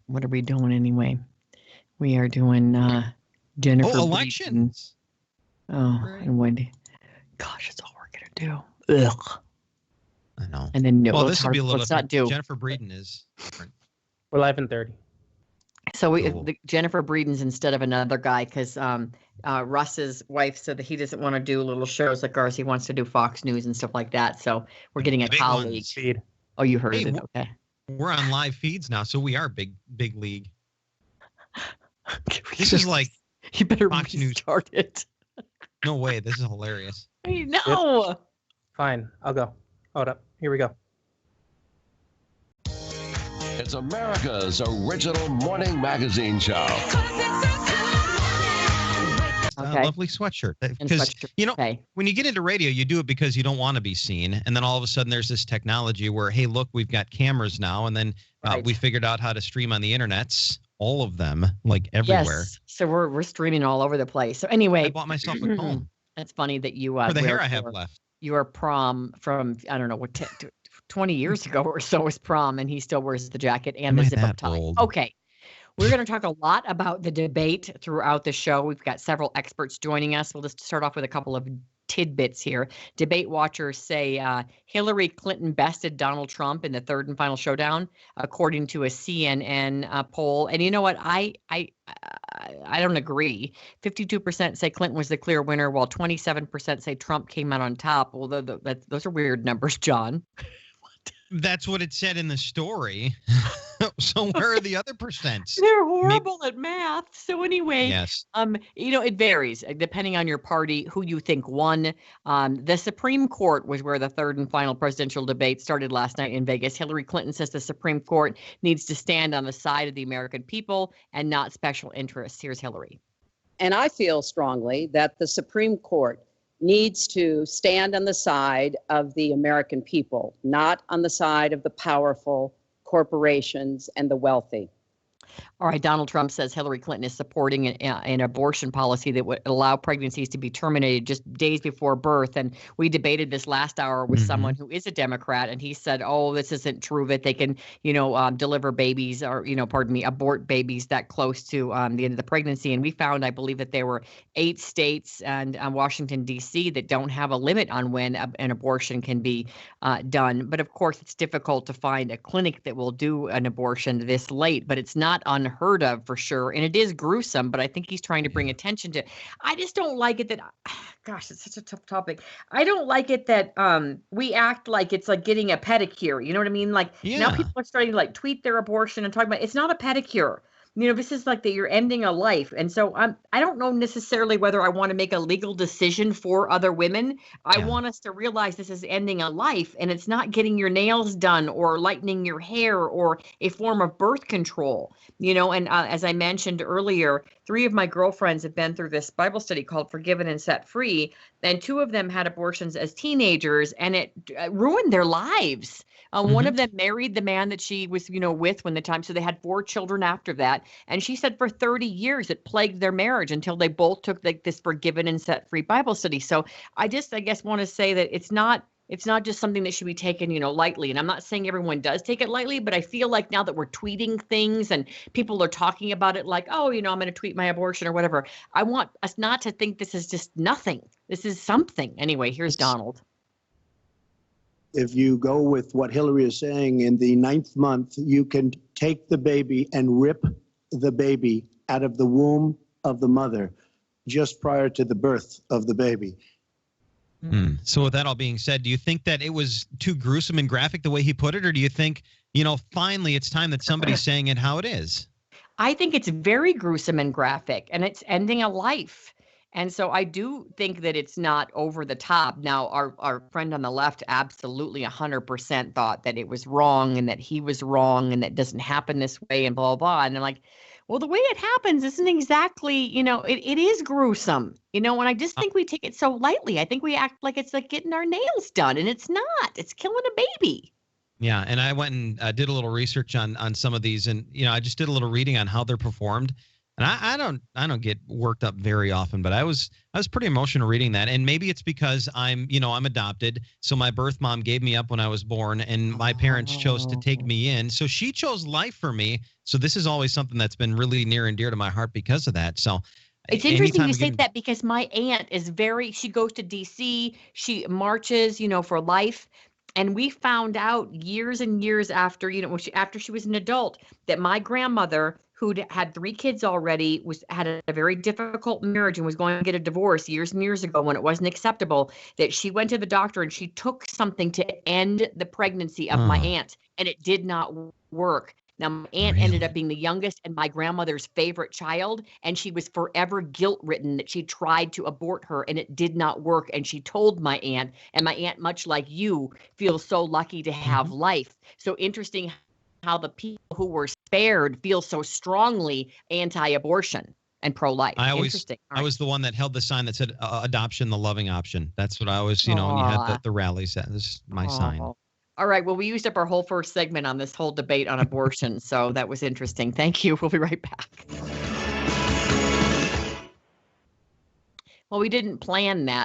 What are we doing anyway? We are doing Jennifer. Elections. Right. And what? Gosh, that's all we're gonna do. Ugh. I know. And then this will be a little different. Jennifer Breeden is different. We're live in 30. So Jennifer Breeden's instead of another guy because Russ's wife said that he doesn't want to do little shows like ours. He wants to do Fox News and stuff like that. So we're getting a colleague. Oh, you heard it? Okay. We're on live feeds now, so we are big league. This is like you better Fox News. Start it. No way. This is hilarious. I know. Yep. Fine. I'll go. Hold up. Here we go. It's America's original morning magazine show. Okay. Lovely sweatshirt. Because, when you get into radio, you do it because you don't want to be seen. And then all of a sudden there's this technology where, hey, look, we've got cameras now. And then we figured out how to stream on the internets, all of them, like everywhere. Yes. So we're streaming all over the place. So anyway. I bought myself a comb. It's funny that you for the hair I have left. Your prom from, I don't know, what 20 years ago or so was prom, and he still wears the jacket and the zip-up tie. Old? Okay. We're going to talk a lot about the debate throughout the show. We've got several experts joining us. We'll just start off with a couple of tidbits here. Debate watchers say Hillary Clinton bested Donald Trump in the third and final showdown, according to a CNN poll. And you know what? I don't agree. 52% say Clinton was the clear winner, while 27% say Trump came out on top. Well, those are weird numbers, John. That's what it said in the story. So where are the other percents? They're horrible at math. So anyway, yes. It varies depending on your party, who you think won. The Supreme Court was where the third and final presidential debate started last night in Vegas. Hillary Clinton says the Supreme Court needs to stand on the side of the American people and not special interests. Here's Hillary. And I feel strongly that the Supreme Court needs to stand on the side of the American people, not on the side of the powerful corporations and the wealthy. All right. Donald Trump says Hillary Clinton is supporting an abortion policy that would allow pregnancies to be terminated just days before birth. And we debated this last hour with someone who is a Democrat, and he said, oh, this isn't true, that they can, deliver babies or, abort babies that close to the end of the pregnancy. And we found, I believe, that there were 8 states and Washington, D.C. that don't have a limit on when an abortion can be done. But of course, it's difficult to find a clinic that will do an abortion this late, but it's not unheard of for sure. And it is gruesome, but I think he's trying to bring attention to it. I just don't like it that, gosh, it's such a tough topic. I don't like it that we act like it's like getting a pedicure. You know what I mean? Like now people are starting to like tweet their abortion and talk about it's not a pedicure. This is like that you're ending a life. And so I don't know necessarily whether I want to make a legal decision for other women. I want us to realize this is ending a life, and it's not getting your nails done or lightening your hair or a form of birth control. And as I mentioned earlier, 3 of my girlfriends have been through this Bible study called Forgiven and Set Free. And 2 of them had abortions as teenagers, and it ruined their lives. One of them married the man that she was, with when the time. So they had 4 children after that. And she said for 30 years it plagued their marriage until they both took this Forgiven and Set Free Bible study. So I guess want to say that it's not just something that should be taken, lightly. And I'm not saying everyone does take it lightly, but I feel like now that we're tweeting things and people are talking about it like, oh, I'm going to tweet my abortion or whatever. I want us not to think this is just nothing. This is something. Anyway, here's Donald. If you go with what Hillary is saying, in the 9th month, you can take the baby and rip the baby out of the womb of the mother just prior to the birth of the baby. So with that all being said, do you think that it was too gruesome and graphic the way he put it? Or do you think, finally it's time that somebody's saying it how it is? I think it's very gruesome and graphic, and it's ending a life. And so I do think that it's not over the top. Now, our friend on the left absolutely 100% thought that it was wrong and that he was wrong and that doesn't happen this way and blah, blah, blah. And I'm like, well, the way it happens isn't exactly, it is gruesome, and I just think we take it so lightly. I think we act like it's like getting our nails done, and it's not. It's killing a baby. Yeah, and I went and did a little research on some of these, and, I just did a little reading on how they're performed. And I don't get worked up very often, but I was pretty emotional reading that. And maybe it's because I'm adopted. So my birth mom gave me up when I was born, and my parents chose to take me in. So she chose life for me. So this is always something that's been really near and dear to my heart because of that. So it's interesting you say that, because my aunt is she goes to DC, she marches, for life. And we found out years and years after, after she was an adult, that my grandmother, who'd had 3 kids already, had a very difficult marriage and was going to get a divorce years and years ago when it wasn't acceptable, that she went to the doctor and she took something to end the pregnancy of my aunt, and it did not work. Now, my aunt ended up being the youngest and my grandmother's favorite child, and she was forever guilt-ridden that she tried to abort her and it did not work. And she told my aunt, and my aunt, much like you, feels so lucky to have life. So interesting how the people who were spared feel so strongly anti-abortion and pro-life. I was the one that held the sign that said adoption, the loving option. That's what I was, when you had the rallies. That was my sign. All right. Well, we used up our whole first segment on this whole debate on abortion. So that was interesting. Thank you. We'll be right back. Well, we didn't plan that.